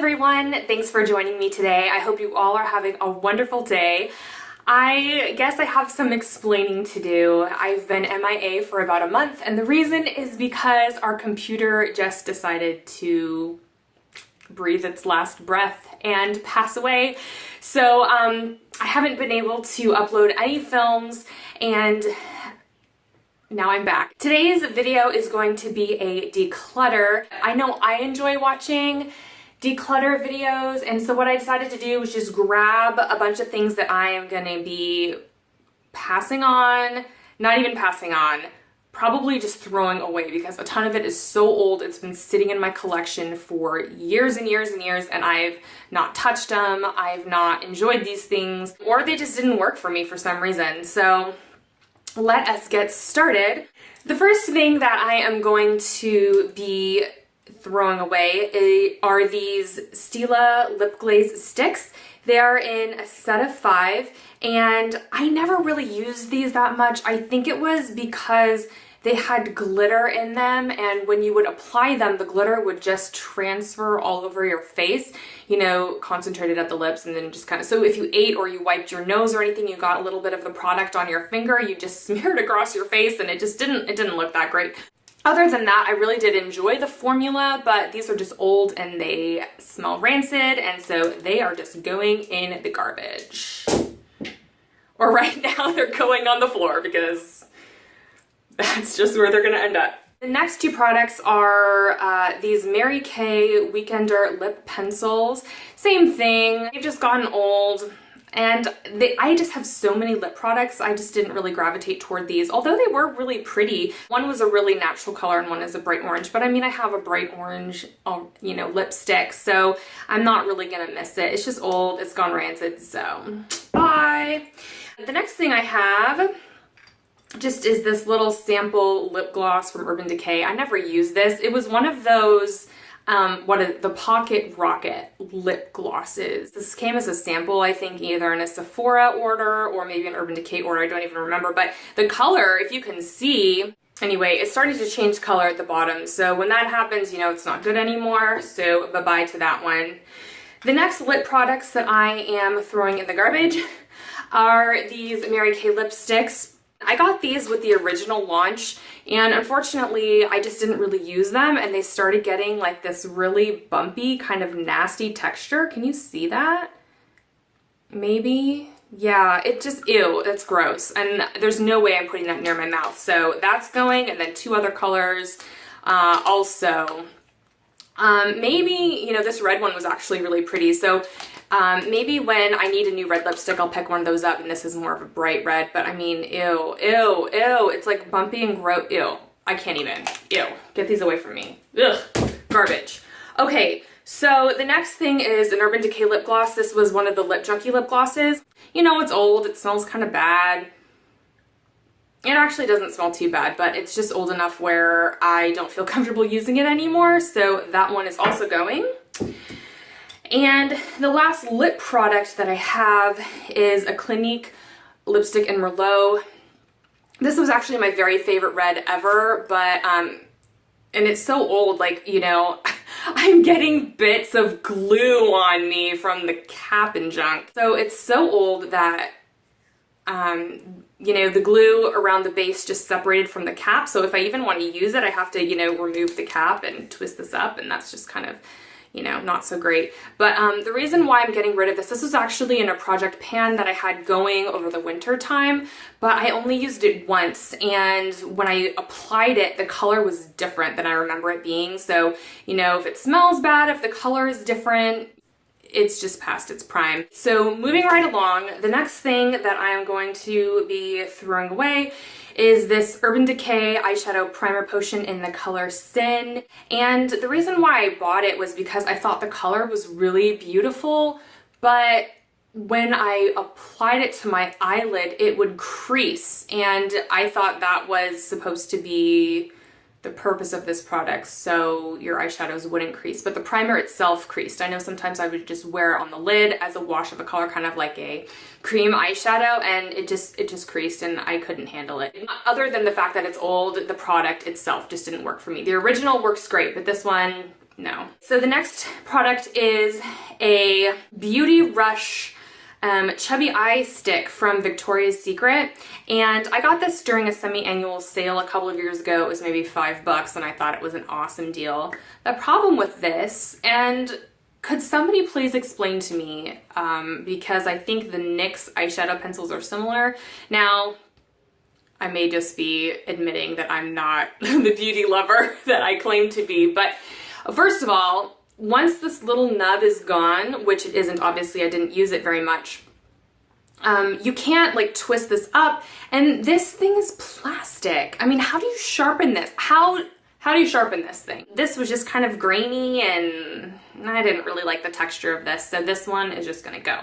everyone, thanks for joining me today. I hope you all are having a wonderful day. I guess I have some explaining to do. I've been MIA for about a month, and the reason is because our computer just decided to breathe its last breath and pass away. So I haven't been able to upload any films, and now I'm back. Today's video is going to be a declutter. I know I enjoy watching declutter videos, and so what I decided to do was just grab a bunch of things that I am gonna be passing on, not even passing on, probably just throwing away because a ton of it is so old. It's been sitting in my collection for years and years and years, and I've not touched them, I've not enjoyed these things, or they just didn't work for me for some reason. So let us get started. The first thing that I am going to be throwing away are these Stila lip glaze sticks. They are in a set of 5, and I never really used these that much. I think it was because they had glitter in them, and when you would apply them, the glitter would just transfer all over your face, you know, concentrated at the lips, and then just kind of, so if you ate or you wiped your nose or anything, you got a little bit of the product on your finger, you just smeared across your face, and it didn't look that great. Other than that, I really did enjoy the formula, but these are just old and they smell rancid, and so they are just going in the garbage. Or right now they're going on the floor because that's just where they're gonna end up. The next two products are these Mary Kay Weekender lip pencils. Same thing, they've just gotten old. And I just have so many lip products, I just didn't really gravitate toward these, although they were really pretty. One was a really natural color and one is a bright orange, but I mean, I have a bright orange, you know, lipstick, so I'm not really gonna miss it. It's just old, it's gone rancid, so bye. The next thing I have just is this little sample lip gloss from Urban Decay. I never used this. It was one of those the Pocket Rocket lip glosses. This came as a sample, I think, either in a Sephora order or maybe an Urban Decay order, I don't even remember, but the color, if you can see, anyway, it's starting to change color at the bottom, so when that happens, you know, it's not good anymore, so bye-bye to that one. The next lip products that I am throwing in the garbage are these Mary Kay lipsticks. I got these with the original launch, and unfortunately I just didn't really use them, and they started getting like this really bumpy kind of nasty texture. Can you see that? Maybe? Yeah, it just, ew, that's gross, and there's no way I'm putting that near my mouth. So that's going, and then two other colors also. Maybe, you know, this red one was actually really pretty, so maybe when I need a new red lipstick, I'll pick one of those up, and this is more of a bright red, but I mean, ew, ew, ew, it's like bumpy and gross, ew, I can't even, ew, get these away from me, ugh, garbage. Okay, so the next thing is an Urban Decay lip gloss. This was one of the Lip Junkie lip glosses. You know, it's old, it smells kind of bad. It actually doesn't smell too bad, but it's just old enough where I don't feel comfortable using it anymore, so that one is also going. And the last lip product that I have is a Clinique lipstick in Merlot. This was actually my very favorite red ever, but, and it's so old, like, you know, I'm getting bits of glue on me from the cap and junk. So it's so old that, you know, the glue around the base just separated from the cap, so if I even want to use it, I have to, you know, remove the cap and twist this up, and that's just kind of, you know, not so great. But the reason why I'm getting rid of this was actually in a project pan that I had going over the winter time, but I only used it once, and when I applied it, the color was different than I remember it being. So, you know, if it smells bad, if the color is different, it's just past its prime. So moving right along, the next thing that I am going to be throwing away is this Urban Decay eyeshadow primer potion in the color Sin. And the reason why I bought it was because I thought the color was really beautiful, but when I applied it to my eyelid, it would crease, and I thought that was supposed to be the purpose of this product, so your eyeshadows wouldn't crease, but the primer itself creased. I know sometimes I would just wear it on the lid as a wash of a color, kind of like a cream eyeshadow, and it just creased, and I couldn't handle it. Other than the fact that it's old, the product itself just didn't work for me. The original works great, but this one, no. So the next product is a Beauty Rush Chubby Eye Stick from Victoria's Secret. And I got this during a semi-annual sale a couple of years ago. It was maybe $5 and I thought it was an awesome deal. The problem with this, and could somebody please explain to me, because I think the NYX eyeshadow pencils are similar. Now, I may just be admitting that I'm not the beauty lover that I claim to be, but first of all, once this little nub is gone, which it isn't, obviously I didn't use it very much, you can't like twist this up, and this thing is plastic. I mean, how do you sharpen this? How do you sharpen this thing? This was just kind of grainy and I didn't really like the texture of this, so this one is just gonna go.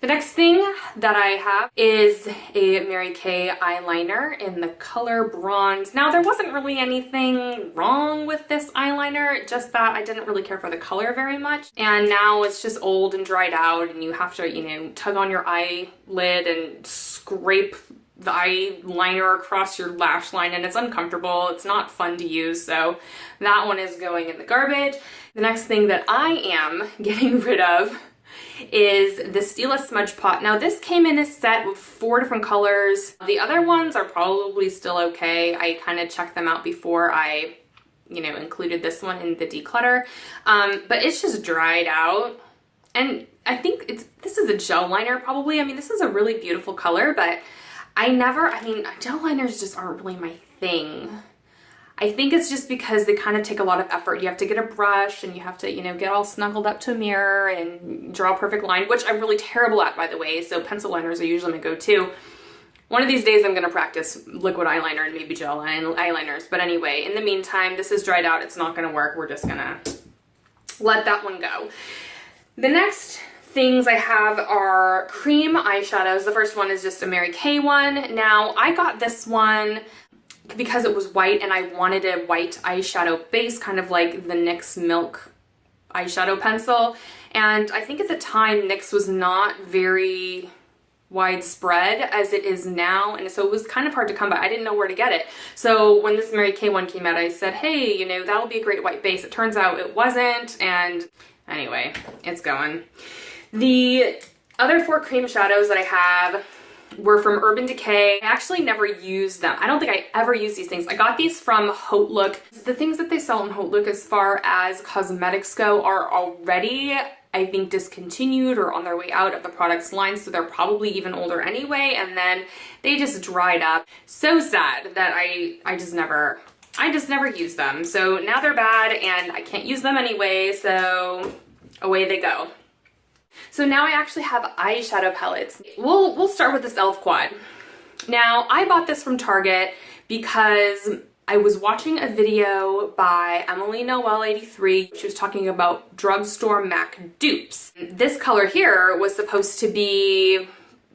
The next thing that I have is a Mary Kay eyeliner in the color Bronze. Now, there wasn't really anything wrong with this eyeliner, just that I didn't really care for the color very much. And now it's just old and dried out, and you have to, you know, tug on your eyelid and scrape the eyeliner across your lash line, and it's uncomfortable. It's not fun to use, so that one is going in the garbage. The next thing that I am getting rid of is the Stila Smudge Pot. Now, this came in a set with 4 different colors. The other ones are probably still okay. I kind of checked them out before I, you know, included this one in the declutter. But it's just dried out. And I think this is a gel liner probably. I mean, this is a really beautiful color, but gel liners just aren't really my thing. I think it's just because they kind of take a lot of effort. You have to get a brush and you have to, you know, get all snuggled up to a mirror and draw a perfect line, which I'm really terrible at, by the way. So pencil liners are usually my go-to. One of these days I'm going to practice liquid eyeliner and maybe gel eyeliners. But anyway, in the meantime, this is dried out. It's not going to work. We're just going to let that one go. The next things I have are cream eyeshadows. The first one is just a Mary Kay one. Now, I got this one because it was white and I wanted a white eyeshadow base, kind of like the NYX Milk eyeshadow pencil. And I think at the time NYX was not very widespread as it is now, and so it was kind of hard to come by. I didn't know where to get it. So when this Mary Kay one came out, I said, hey, you know, that'll be a great white base. It turns out it wasn't, and anyway, it's going. The other 4 cream shadows that I have were from Urban Decay. I actually never used them. I don't think I ever used these things. I got these from Haute Look. The things that they sell in Haute Look as far as cosmetics go are already, I think, discontinued or on their way out of the product's line, so they're probably even older anyway, and then they just dried up. So sad that I just never used them. So now they're bad and I can't use them anyway, so away they go. So now I actually have eyeshadow palettes. We'll start with this e.l.f. quad. Now, I bought this from Target because I was watching a video by Emily Noel 83. She was talking about drugstore MAC dupes. This color here was supposed to be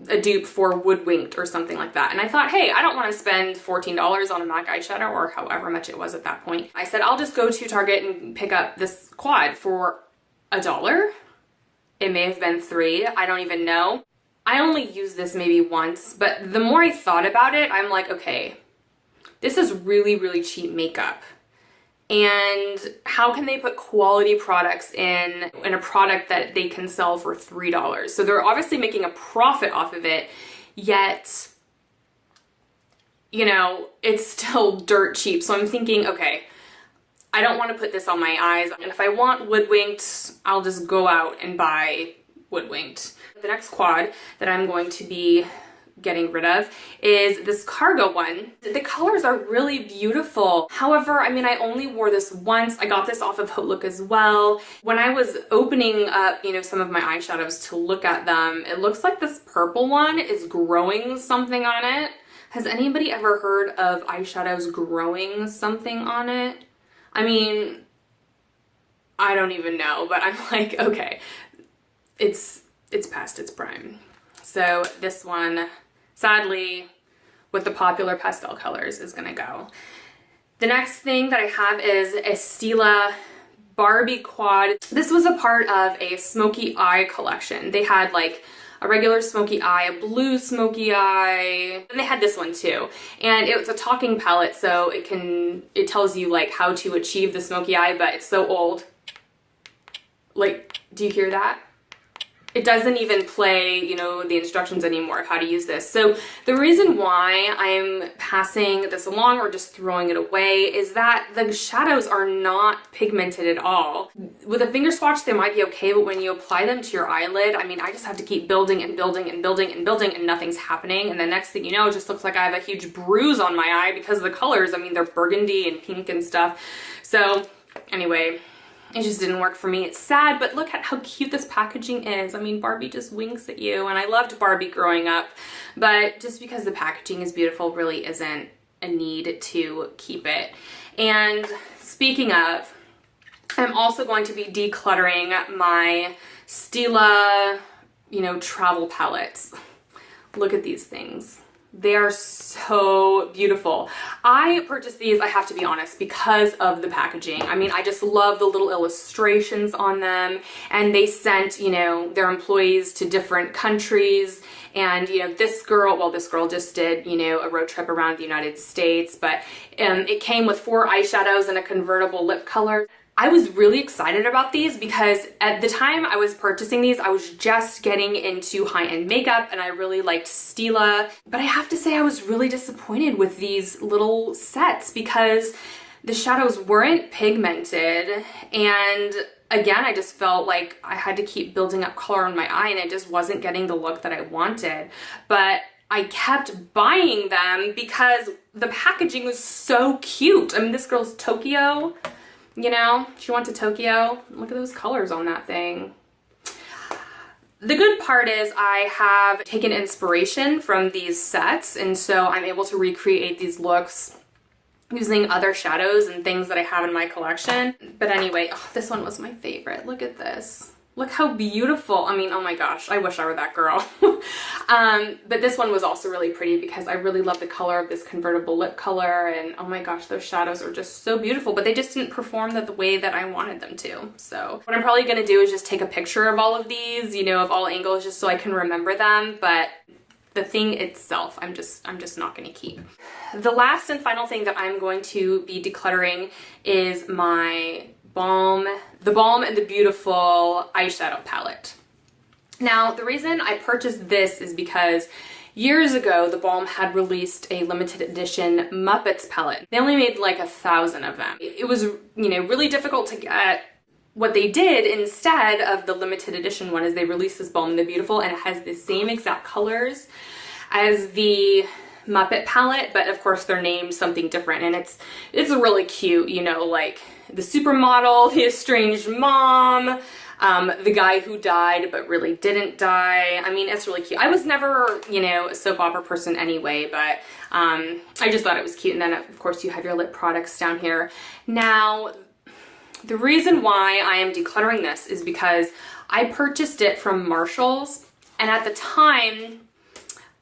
a dupe for Woodwinked or something like that. And I thought, hey, I don't want to spend $14 on a MAC eyeshadow or however much it was at that point. I said, I'll just go to Target and pick up this quad for $1. It may have been $3, I don't even know. I only used this maybe once, but the more I thought about it, I'm like, okay, this is really, really cheap makeup. And how can they put quality products in a product that they can sell for $3? So they're obviously making a profit off of it, yet, you know, it's still dirt cheap. So I'm thinking, okay, I don't want to put this on my eyes, and if I want Woodwinked, I'll just go out and buy Woodwinked. The next quad that I'm going to be getting rid of is this cargo one. The colors are really beautiful. However, I mean, I only wore this once. I got this off of Haute Look as well. When I was opening up, you know, some of my eyeshadows to look at them, it looks like this purple one is growing something on it. Has anybody ever heard of eyeshadows growing something on it? I mean, I don't even know, but I'm like, okay, it's past its prime. So this one, sadly, with the popular pastel colors, is gonna go. The next thing that I have is a Stila Barbie quad. This was a part of a smoky eye collection. They had like a regular smoky eye, a blue smoky eye, and they had this one too. And it was a talking palette, so it tells you like how to achieve the smoky eye, but it's so old. Like, do you hear that? It doesn't even play, you know, the instructions anymore of how to use this. So the reason why I'm passing this along or just throwing it away is that the shadows are not pigmented at all. With a finger swatch, they might be okay, but when you apply them to your eyelid, I mean, I just have to keep building and building and building and building and nothing's happening. And the next thing you know, it just looks like I have a huge bruise on my eye because of the colors. I mean, they're burgundy and pink and stuff. So anyway, it just didn't work for me. It's sad, but look at how cute this packaging is. I mean, Barbie just winks at you, and I loved Barbie growing up, but just because the packaging is beautiful really isn't a need to keep it. And speaking of, I'm also going to be decluttering my Stila, you know, travel palettes. Look at these things. They are so beautiful. I purchased these, I have to be honest, because of the packaging. I mean, I just love the little illustrations on them, and they sent, you know, their employees to different countries. And, you know, this girl just did, you know, a road trip around the United States, but it came with 4 eyeshadows and a convertible lip color. I was really excited about these because at the time I was purchasing these, I was just getting into high-end makeup and I really liked Stila. But I have to say I was really disappointed with these little sets because the shadows weren't pigmented, and again, I just felt like I had to keep building up color on my eye and I just wasn't getting the look that I wanted. But I kept buying them because the packaging was so cute. I mean, this girl's Tokyo. You know, she went to Tokyo. Look at those colors on that thing. The good part is I have taken inspiration from these sets, and so I'm able to recreate these looks using other shadows and things that I have in my collection. But anyway, oh, this one was my favorite. Look at this. Look how beautiful. I mean, oh my gosh, I wish I were that girl. But this one was also really pretty because I really love the color of this convertible lip color, and oh my gosh, those shadows are just so beautiful, but they just didn't perform the way that I wanted them to. So what I'm probably gonna do is just take a picture of all of these, you know, of all angles, just so I can remember them, but the thing itself, I'm just not gonna keep. The last and final thing that I'm going to be decluttering is my the Balm and the Beautiful eyeshadow palette. Now, the reason I purchased this is because years ago, the Balm had released a limited edition Muppets palette. They only made like 1,000 of them. It was, you know, really difficult to get. What they did instead of the limited edition one is they released this Balm and the Beautiful, and it has the same exact colors as the Muppet palette, but of course they're named something different, and it's really cute, you know, like the supermodel, the estranged mom, the guy who died but really didn't die. I mean, it's really cute. I was never, you know, a soap opera person anyway, but I just thought it was cute. And then of course you have your lip products down here. Now, the reason why I am decluttering this is because I purchased it from Marshall's, and at the time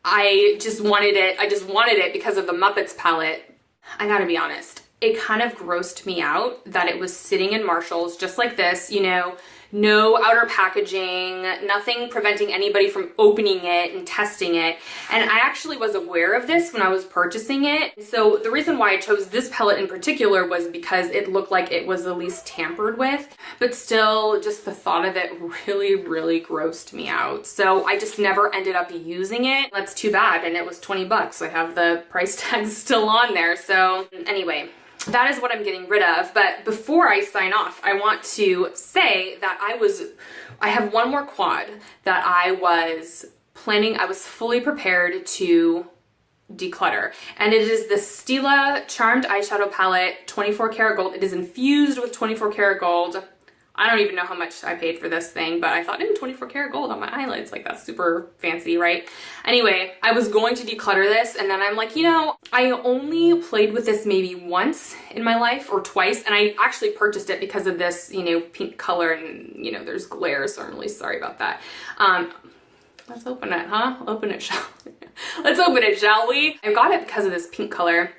I just wanted it because of the Muppets palette. I gotta be honest, it kind of grossed me out that it was sitting in Marshall's just like this, you know, no outer packaging, nothing preventing anybody from opening it and testing it. And I actually was aware of this when I was purchasing it. So the reason why I chose this palette in particular was because it looked like it was the least tampered with, but still just the thought of it really, really grossed me out. So I just never ended up using it. That's too bad. And it was 20 bucks. I have the price tag still on there. So anyway, that is what I'm getting rid of. But before I sign off, I want to say that I have one more quad that I was fully prepared to declutter. And it is the Stila Charmed Eyeshadow Palette, 24 karat gold. It is infused with 24 karat gold. I don't even know how much I paid for this thing, but I thought, 24 karat gold on my eyelids, like that's super fancy, right? Anyway, I was going to declutter this, and then I'm like, you know, I only played with this maybe once in my life or twice, and I actually purchased it because of this, you know, pink color, and you know, there's glare, so I'm really sorry about that. Let's open it, huh? Let's open it, shall we? I got it because of this pink color.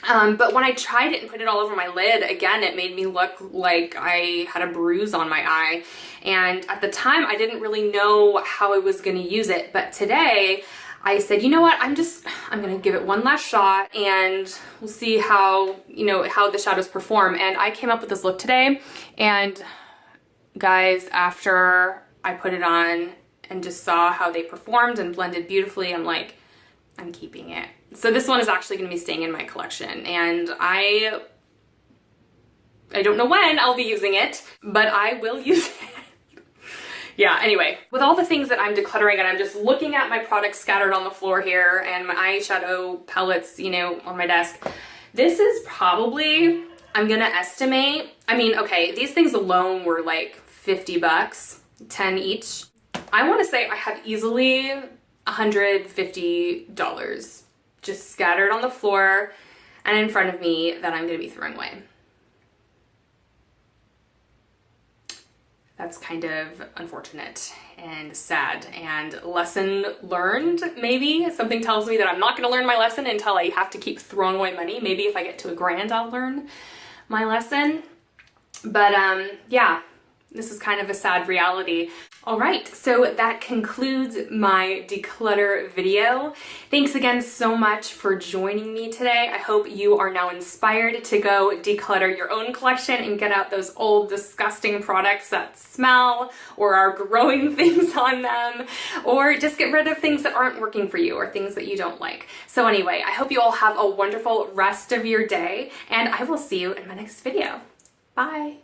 But when I tried it and put it all over my lid, again, it made me look like I had a bruise on my eye. And at the time, I didn't really know how I was gonna use it. But today, I said, you know what, I'm gonna give it one last shot and we'll see how, how the shadows perform. And I came up with this look today, and guys, after I put it on and just saw how they performed and blended beautifully, I'm like, I'm keeping it. So this one is actually gonna be staying in my collection, and I don't know when I'll be using it, but I will use it. Yeah, anyway, with all the things that I'm decluttering, and I'm just looking at my products scattered on the floor here and my eyeshadow palettes, on my desk, this is probably, I'm gonna estimate, okay, these things alone were like 50 bucks, 10 each. I wanna say I have easily $150 just scattered on the floor and in front of me that I'm gonna be throwing away. That's kind of unfortunate and sad, and lesson learned, maybe. Something tells me that I'm not gonna learn my lesson until I have to keep throwing away money. Maybe if I get to $1,000, I'll learn my lesson. But yeah, this is kind of a sad reality. All right, so that concludes my declutter video. Thanks again so much for joining me today. I hope you are now inspired to go declutter your own collection and get out those old, disgusting products that smell or are growing things on them, or just get rid of things that aren't working for you or things that you don't like. So anyway, I hope you all have a wonderful rest of your day, and I will see you in my next video. Bye.